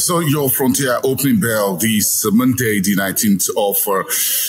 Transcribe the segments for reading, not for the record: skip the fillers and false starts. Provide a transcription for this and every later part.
So your Frontier opening bell this Monday, the 19th of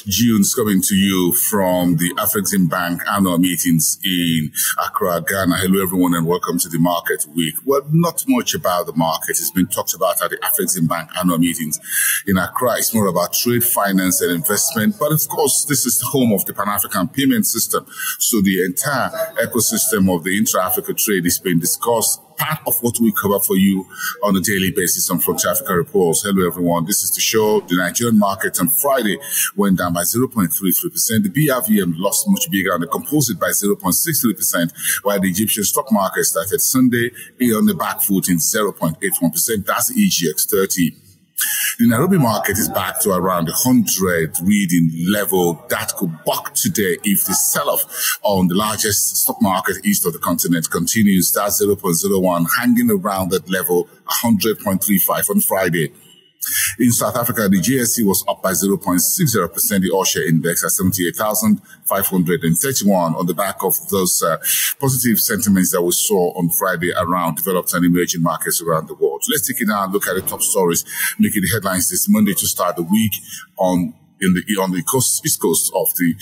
June, is coming to you from the Afreximbank annual meetings in Accra, Ghana. Hello, everyone, and welcome to the Market Week. Well, not much about the market has been talked about at the Afreximbank annual meetings in Accra. It's more about trade, finance, and investment. But of course, this is the home of the Pan-African payment system. So the entire ecosystem of the intra-Africa trade is being discussed. Part of what we cover for you on a daily basis on Frontier Africa Reports. Hello, everyone. This is the show. The Nigerian market on Friday went down by 0.33%. The BRVM lost much bigger on the composite by 0.63%, while the Egyptian stock market started Sunday on the back foot in 0.81%. That's the EGX 30. The Nairobi market is back to around the 100 reading level. That could buck today if the sell-off on the largest stock market east of the continent continues. That's 0.01, hanging around that level, 100.35 on Friday. In South Africa, the JSE was up by 0.60%, the All-Share Index at 78,531 on the back of those positive sentiments that we saw on Friday around developed and emerging markets around the world. Let's take it now and look at the top stories making the headlines this Monday to start the week on the east coast of the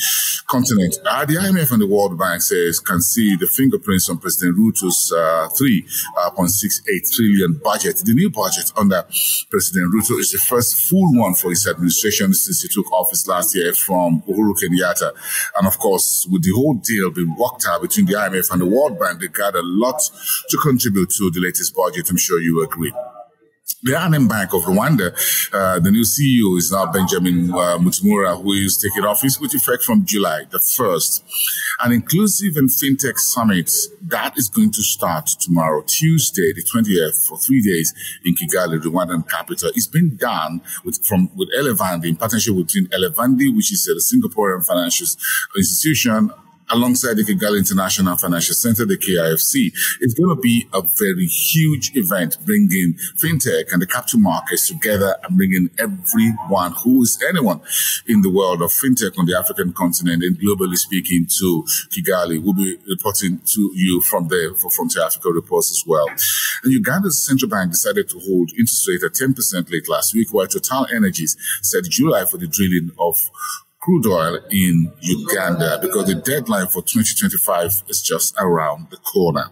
continent. The IMF and the World Bank can see the fingerprints on President Ruto's 3.68 trillion budget. The new budget under President Ruto is the first full one for his administration since he took office last year from Uhuru Kenyatta. And of course, with the whole deal being worked out between the IMF and the World Bank, they got a lot to contribute to the latest budget. I'm sure you agree. The Afreximbank of Rwanda, the new CEO is now Benjamin Mutimura, who is taking office with effect from July the 1st. An inclusive and fintech summit that is going to start tomorrow, Tuesday, the 20th, for 3 days in Kigali, Rwandan capital. It's been done with Elevandi, in partnership between Elevandi, which is a Singaporean financial institution, alongside the Kigali International Financial Center, the KIFC. It's going to be a very huge event, bringing fintech and the capital markets together and bringing everyone who is anyone in the world of fintech on the African continent and globally speaking to Kigali. We'll be reporting to you from there for Frontier Africa Reports as well. And Uganda's central bank decided to hold interest rate at 10% late last week, while Total Energies set July for the drilling of crude oil in Uganda because the deadline for 2025 is just around the corner.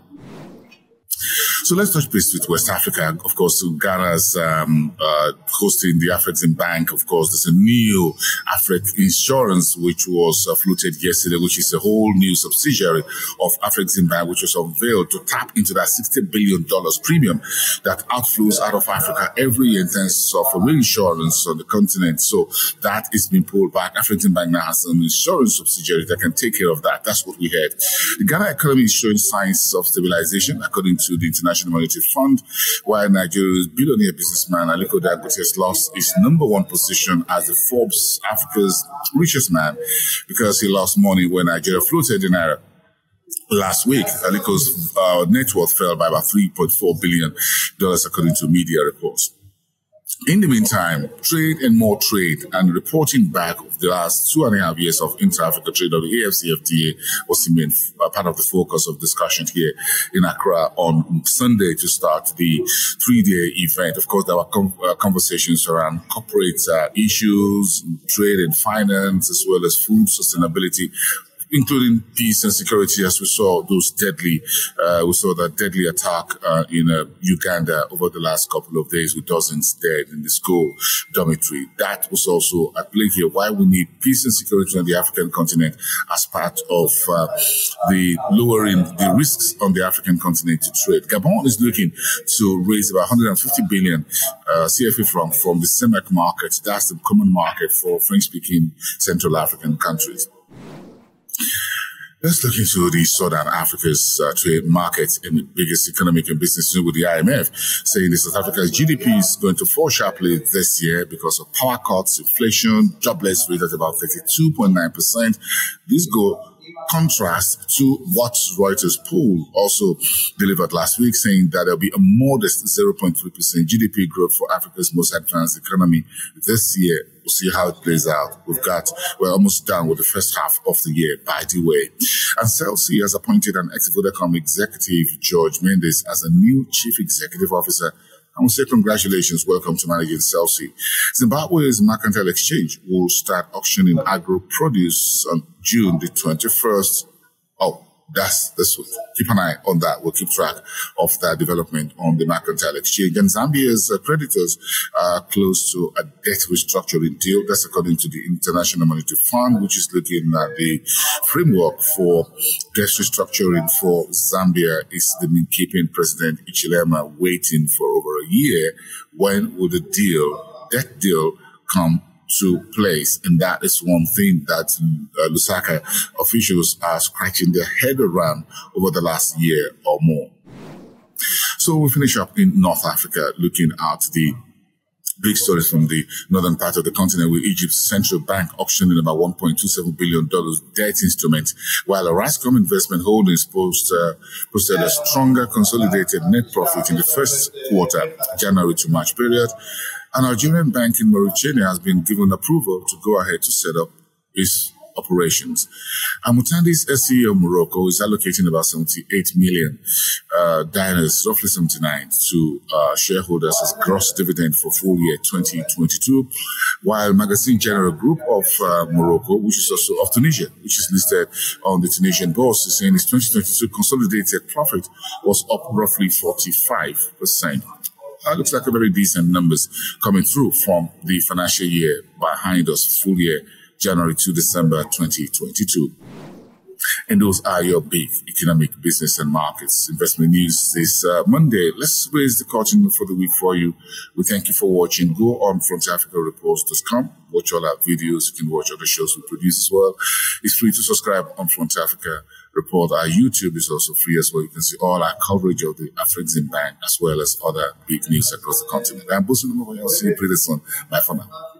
So let's touch base with West Africa. Of course, Ghana's hosting the Afreximbank. Of course, there's a new Afrex Insurance, which was floated yesterday, which is a whole new subsidiary of Afreximbank, which was unveiled to tap into that $60 billion premium that outflows out of Africa every year in terms of reinsurance on the continent. So that is being pulled back. Afreximbank now has an insurance subsidiary that can take care of that. That's what we heard. The Ghana economy is showing signs of stabilization, according to the International Monetary Fund, while Nigeria's billionaire businessman Aliko Dangote has lost his #1 position as the Forbes Africa's richest man because he lost money when Nigeria floated in Naira. Last week, Aliko's net worth fell by about $3.4 billion, according to media reports. In the meantime, trade and more trade and reporting back of the last 2.5 years of inter-Africa trade of the AFCFTA was the main part of the focus of discussion here in Accra on Sunday to start the 3-day event. Of course, there were conversations around corporate issues, trade and finance, as well as food sustainability, including peace and security, as we saw that deadly attack in Uganda over the last couple of days with dozens dead in the school dormitory. That was also at play here, why we need peace and security on the African continent as part of the lowering the risks on the African continent to trade. Gabon is looking to raise about 150 billion CFA from the CEMEC market. That's the common market for French-speaking Central African countries. Let's look into the Southern Africa's trade market and the biggest economic and business news with the IMF, saying that South Africa's GDP is going to fall sharply this year because of power cuts, inflation, jobless rate at about 32.9%. This contrast to what Reuters poll also delivered last week, saying that there'll be a modest 0.3% GDP growth for Africa's most advanced economy this year. We'll see how it plays out. We're almost done with the first half of the year, by the way. And Celsi has appointed an ex-Vodacom executive, George Mendes, as a new chief executive officer And we say congratulations, welcome to managing Celsi. Zimbabwe's Mercantile Exchange will start auctioning agro-produce on June the 21st. Oh, that's this week. Keep an eye on that. We'll keep track of that development on the Mercantile Exchange. And Zambia's creditors are close to a debt restructuring deal. That's according to the International Monetary Fund, which is looking at the framework for debt restructuring for Zambia. Is the keeping President Ichilema waiting for over a year. When will the debt deal come to place? And that is one thing that Lusaka officials are scratching their head around over the last year or more. So we finish up in North Africa, looking at the big stories from the northern part of the continent, with Egypt's central bank auctioning about $1.27 billion debt instrument, while Orascom Investment Holdings posted a stronger consolidated net profit in the first quarter, January to March period. An Algerian bank in Mauritania has been given approval to go ahead to set up its operations. And Mutandi's SCE of Morocco is allocating about 78 million dinars, roughly 79, to shareholders as gross dividend for full year 2022, while Magazine General Group of Morocco, which is also of Tunisia, which is listed on the Tunisian bourse, is saying its 2022 consolidated profit was up roughly 45%. Looks like a very decent numbers coming through from the financial year behind us, full year, January to December 2022. And those are your big economic, business and markets investment news this Monday. Let's raise the curtain for the week for you. We thank you for watching. Go on frontafricareports.com. Watch all our videos. You can watch other shows we produce as well. It's free to subscribe on Front Africa Report. Our YouTube is also free as well. You can see all our coverage of the Afreximbank as well as other big news across the continent. I'm Bosun. I'll see you pretty soon. Bye for now.